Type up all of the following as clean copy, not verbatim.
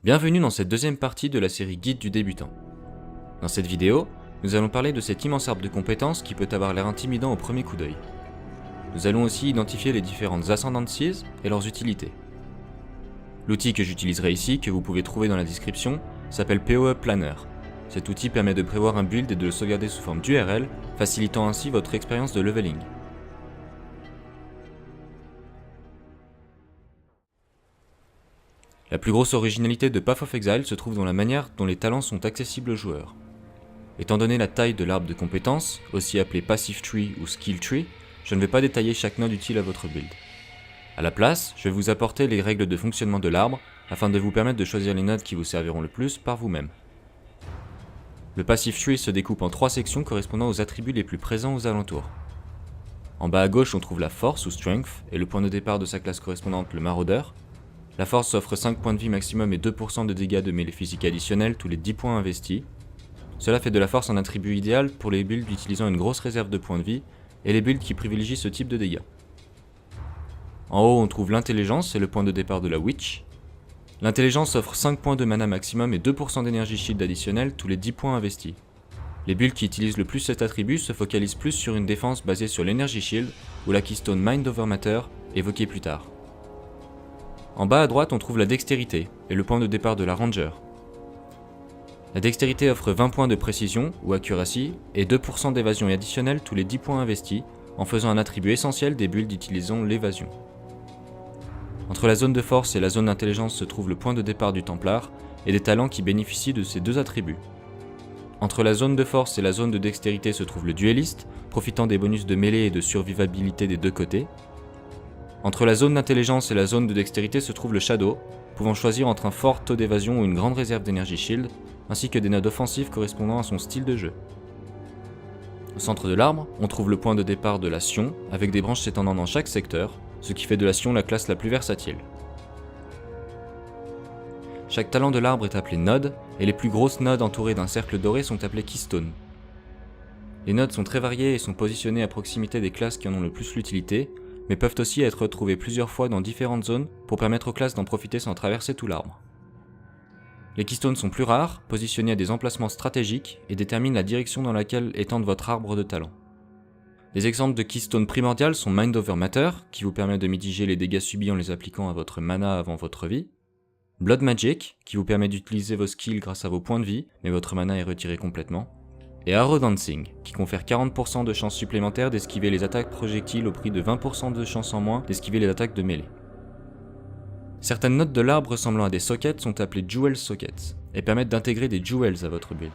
Bienvenue dans cette deuxième partie de la série Guide du débutant. Dans cette vidéo, nous allons parler de cet immense arbre de compétences qui peut avoir l'air intimidant au premier coup d'œil. Nous allons aussi identifier les différentes ascendancies et leurs utilités. L'outil que j'utiliserai ici, que vous pouvez trouver dans la description, s'appelle PoE Planner. Cet outil permet de prévoir un build et de le sauvegarder sous forme d'URL, facilitant ainsi votre expérience de leveling. La plus grosse originalité de Path of Exile se trouve dans la manière dont les talents sont accessibles aux joueurs. Étant donné la taille de l'arbre de compétences, aussi appelé Passive Tree ou Skill Tree, je ne vais pas détailler chaque node utile à votre build. A la place, je vais vous apporter les règles de fonctionnement de l'arbre afin de vous permettre de choisir les nodes qui vous serviront le plus par vous-même. Le Passive Tree se découpe en 3 sections correspondant aux attributs les plus présents aux alentours. En bas à gauche, on trouve la force ou strength et le point de départ de sa classe correspondante, le maraudeur. La force offre 5 points de vie maximum et 2% de dégâts de mêlée physique additionnels tous les 10 points investis. Cela fait de la force un attribut idéal pour les builds utilisant une grosse réserve de points de vie et les builds qui privilégient ce type de dégâts. En haut, on trouve l'intelligence et le point de départ de la witch. L'intelligence offre 5 points de mana maximum et 2% d'énergie shield additionnelle tous les 10 points investis. Les builds qui utilisent le plus cet attribut se focalisent plus sur une défense basée sur l'énergie shield ou la keystone Mind Over Matter, évoquée plus tard. En bas à droite, on trouve la dextérité et le point de départ de la ranger. La dextérité offre 20 points de précision ou accuracy et 2% d'évasion additionnelle tous les 10 points investis, en faisant un attribut essentiel des builds utilisant l'évasion. Entre la zone de force et la zone d'intelligence se trouve le point de départ du Templar et des talents qui bénéficient de ces deux attributs. Entre la zone de force et la zone de dextérité se trouve le dueliste, profitant des bonus de mêlée et de survivabilité des deux côtés. Entre la zone d'intelligence et la zone de dextérité se trouve le Shadow, pouvant choisir entre un fort taux d'évasion ou une grande réserve d'énergie shield, ainsi que des nodes offensifs correspondant à son style de jeu. Au centre de l'arbre, on trouve le point de départ de la Sion, avec des branches s'étendant dans chaque secteur, ce qui fait de la Sion la classe la plus versatile. Chaque talent de l'arbre est appelé node, et les plus grosses nodes entourées d'un cercle doré sont appelées keystone. Les nodes sont très variés et sont positionnés à proximité des classes qui en ont le plus l'utilité, mais peuvent aussi être retrouvés plusieurs fois dans différentes zones pour permettre aux classes d'en profiter sans traverser tout l'arbre. Les keystones sont plus rares, positionnés à des emplacements stratégiques et déterminent la direction dans laquelle étendre votre arbre de talents. Des exemples de keystones primordiales sont Mind Over Matter, qui vous permet de mitiger les dégâts subis en les appliquant à votre mana avant votre vie, Blood Magic, qui vous permet d'utiliser vos skills grâce à vos points de vie, mais votre mana est retiré complètement, et Arrow Dancing, qui confère 40% de chances supplémentaires d'esquiver les attaques projectiles au prix de 20% de chances en moins d'esquiver les attaques de mêlée. Certaines nodes de l'arbre ressemblant à des sockets sont appelées Jewel Sockets, et permettent d'intégrer des jewels à votre build.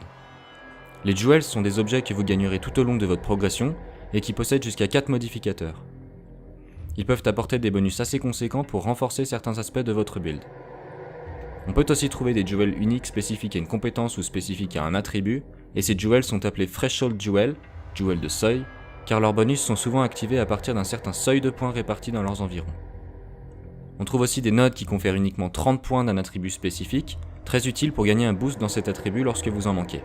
Les jewels sont des objets que vous gagnerez tout au long de votre progression, et qui possèdent jusqu'à 4 modificateurs. Ils peuvent apporter des bonus assez conséquents pour renforcer certains aspects de votre build. On peut aussi trouver des jewels uniques spécifiques à une compétence ou spécifiques à un attribut, et ces jewels sont appelés Threshold Jewel, jewels de seuil, car leurs bonus sont souvent activés à partir d'un certain seuil de points répartis dans leurs environs. On trouve aussi des nodes qui confèrent uniquement 30 points d'un attribut spécifique, très utiles pour gagner un boost dans cet attribut lorsque vous en manquez.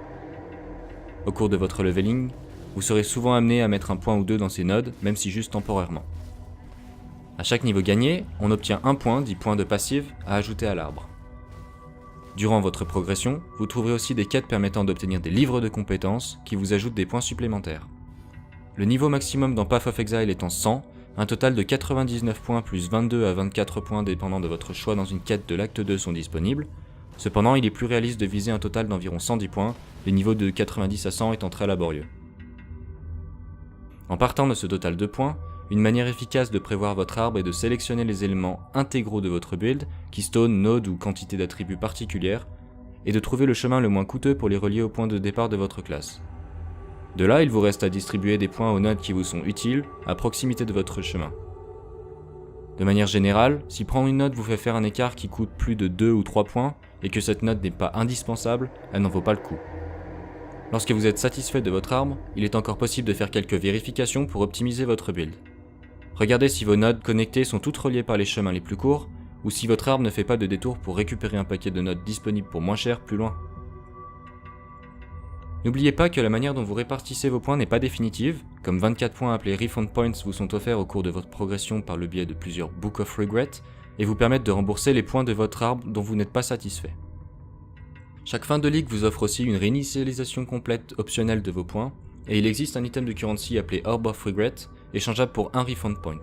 Au cours de votre leveling, vous serez souvent amené à mettre un point ou deux dans ces nodes, même si juste temporairement. À chaque niveau gagné, on obtient un point, dit point de passive, à ajouter à l'arbre. Durant votre progression, vous trouverez aussi des quêtes permettant d'obtenir des livres de compétences qui vous ajoutent des points supplémentaires. Le niveau maximum dans Path of Exile étant 100, un total de 99 points plus 22 à 24 points dépendant de votre choix dans une quête de l'acte 2 sont disponibles. Cependant, il est plus réaliste de viser un total d'environ 110 points, les niveaux de 90 à 100 étant très laborieux. En partant de ce total de points, une manière efficace de prévoir votre arbre est de sélectionner les éléments intégraux de votre build, keystone, node ou quantité d'attributs particulières, et de trouver le chemin le moins coûteux pour les relier au point de départ de votre classe. De là, il vous reste à distribuer des points aux nodes qui vous sont utiles, à proximité de votre chemin. De manière générale, si prendre une node vous fait faire un écart qui coûte plus de 2 ou 3 points, et que cette node n'est pas indispensable, elle n'en vaut pas le coup. Lorsque vous êtes satisfait de votre arbre, il est encore possible de faire quelques vérifications pour optimiser votre build. Regardez si vos nodes connectées sont toutes reliées par les chemins les plus courts, ou si votre arbre ne fait pas de détour pour récupérer un paquet de nodes disponibles pour moins cher plus loin. N'oubliez pas que la manière dont vous répartissez vos points n'est pas définitive, comme 24 points appelés Refund Points vous sont offerts au cours de votre progression par le biais de plusieurs Book of Regret, et vous permettent de rembourser les points de votre arbre dont vous n'êtes pas satisfait. Chaque fin de ligue vous offre aussi une réinitialisation complète optionnelle de vos points, et il existe un item de currency appelé Orb of Regret, échangeable pour un refund point.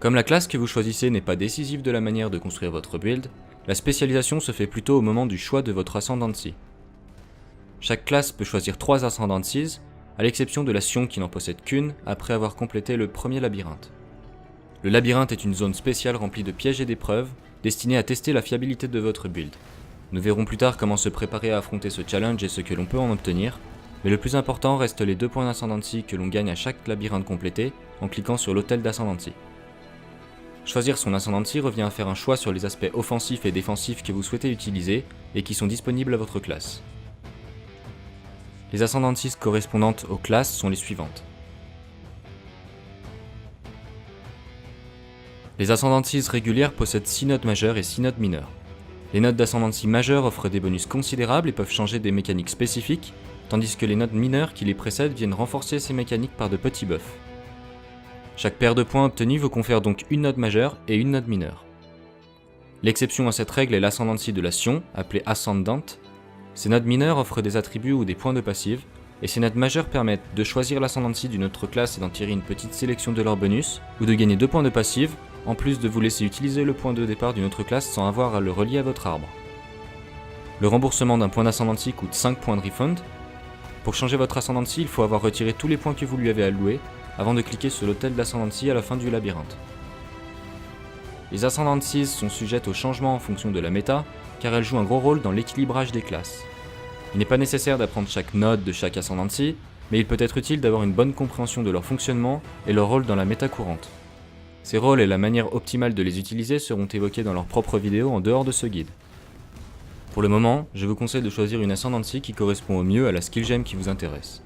Comme la classe que vous choisissez n'est pas décisive de la manière de construire votre build, la spécialisation se fait plutôt au moment du choix de votre Ascendancy. Chaque classe peut choisir 3 Ascendancies, à l'exception de la Sion qui n'en possède qu'une après avoir complété le premier labyrinthe. Le labyrinthe est une zone spéciale remplie de pièges et d'épreuves, destinée à tester la fiabilité de votre build. Nous verrons plus tard comment se préparer à affronter ce challenge et ce que l'on peut en obtenir, mais le plus important reste les 2 points d'Ascendancy que l'on gagne à chaque labyrinthe complété en cliquant sur l'hôtel d'Ascendancy. Choisir son Ascendancy revient à faire un choix sur les aspects offensifs et défensifs que vous souhaitez utiliser et qui sont disponibles à votre classe. Les Ascendancies correspondantes aux classes sont les suivantes. Les Ascendancies régulières possèdent 6 notes majeures et 6 notes mineures. Les notes d'Ascendancy majeures offrent des bonus considérables et peuvent changer des mécaniques spécifiques, tandis que les notes mineures qui les précèdent viennent renforcer ces mécaniques par de petits buffs. Chaque paire de points obtenus vous confère donc une note majeure et une note mineure. L'exception à cette règle est l'Ascendancy de la Sion, appelée Ascendant. Ces notes mineures offrent des attributs ou des points de passive, et ces notes majeures permettent de choisir l'Ascendancy d'une autre classe et d'en tirer une petite sélection de leurs bonus, ou de gagner 2 points de passive, en plus de vous laisser utiliser le point de départ d'une autre classe sans avoir à le relier à votre arbre. Le remboursement d'un point d'Ascendancy coûte 5 points de refund. Pour changer votre Ascendancy, il faut avoir retiré tous les points que vous lui avez alloués, avant de cliquer sur l'hôtel d'Ascendancy à la fin du labyrinthe. Les Ascendancies sont sujettes aux changements en fonction de la méta, car elles jouent un gros rôle dans l'équilibrage des classes. Il n'est pas nécessaire d'apprendre chaque node de chaque Ascendancy, mais il peut être utile d'avoir une bonne compréhension de leur fonctionnement et leur rôle dans la méta courante. Ces rôles et la manière optimale de les utiliser seront évoqués dans leur propre vidéo en dehors de ce guide. Pour le moment, je vous conseille de choisir une Ascendancy qui correspond au mieux à la skill gem qui vous intéresse.